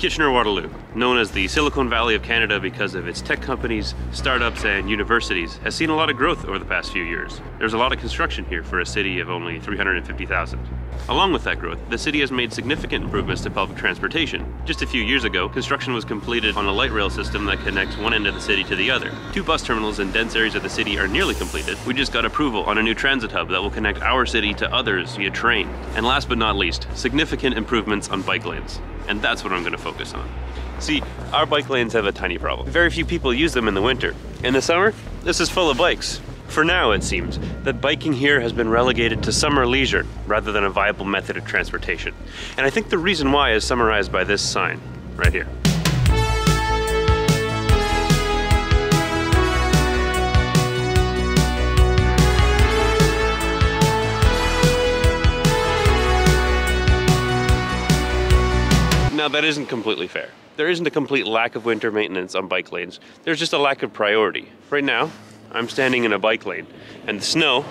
Kitchener-Waterloo, known as the Silicon Valley of Canada because of its tech companies, startups, and universities, has seen a lot of growth over the past few years. There's a lot of construction here for a city of only 350,000. Along with that growth, the city has made significant improvements to public transportation. Just a few years ago, construction was completed on a light rail system that connects one end of the city to the other. 2 bus terminals in dense areas of the city are nearly completed. We just got approval on a new transit hub that will connect our city to others via train. And last but not least, significant improvements on bike lanes. And that's what I'm going to focus on. See, our bike lanes have a tiny problem. Very few people use them in the winter. In the summer, this is full of bikes. For now, it seems that biking here has been relegated to summer leisure rather than a viable method of transportation. And I think the reason why is summarized by this sign right here. Now, that isn't completely fair. There isn't a complete lack of winter maintenance on bike lanes. There's just a lack of priority. Right now, I'm standing in a bike lane, and the snow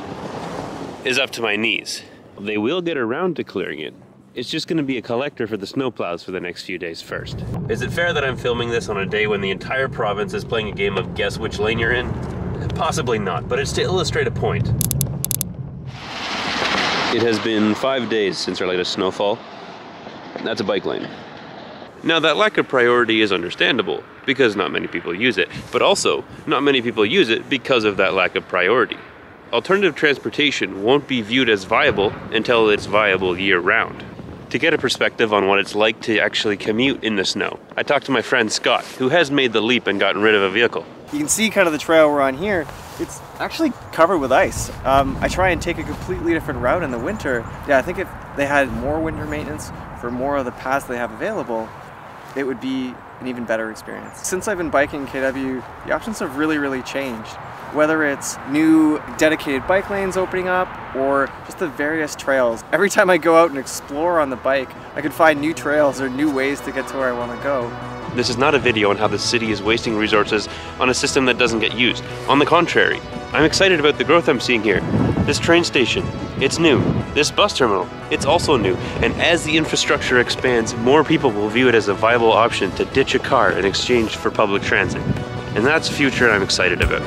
is up to my knees. They will get around to clearing it. It's just going to be a collector for the snowplows for the next few days first. Is it fair that I'm filming this on a day when the entire province is playing a game of guess which lane you're in? Possibly not, but it's to illustrate a point. It has been 5 days since our latest snowfall. That's a bike lane. Now, that lack of priority is understandable because not many people use it, but also not many people use it because of that lack of priority. Alternative transportation won't be viewed as viable until it's viable year-round. To get a perspective on what it's like to actually commute in the snow, I talked to my friend Scott, who has made the leap and gotten rid of a vehicle. You can see kind of the trail we're on here. It's actually covered with ice. I try and take a completely different route in the winter. Yeah, I think if they had more winter maintenance for more of the paths they have available, it would be an even better experience. Since I've been biking KW, the options have really changed. Whether it's new dedicated bike lanes opening up or just the various trails. Every time I go out and explore on the bike, I could find new trails or new ways to get to where I want to go. This is not a video on how the city is wasting resources on a system that doesn't get used. On the contrary, I'm excited about the growth I'm seeing here. This train station, it's new. This bus terminal, it's also new. And as the infrastructure expands, more people will view it as a viable option to ditch a car in exchange for public transit. And that's a future I'm excited about.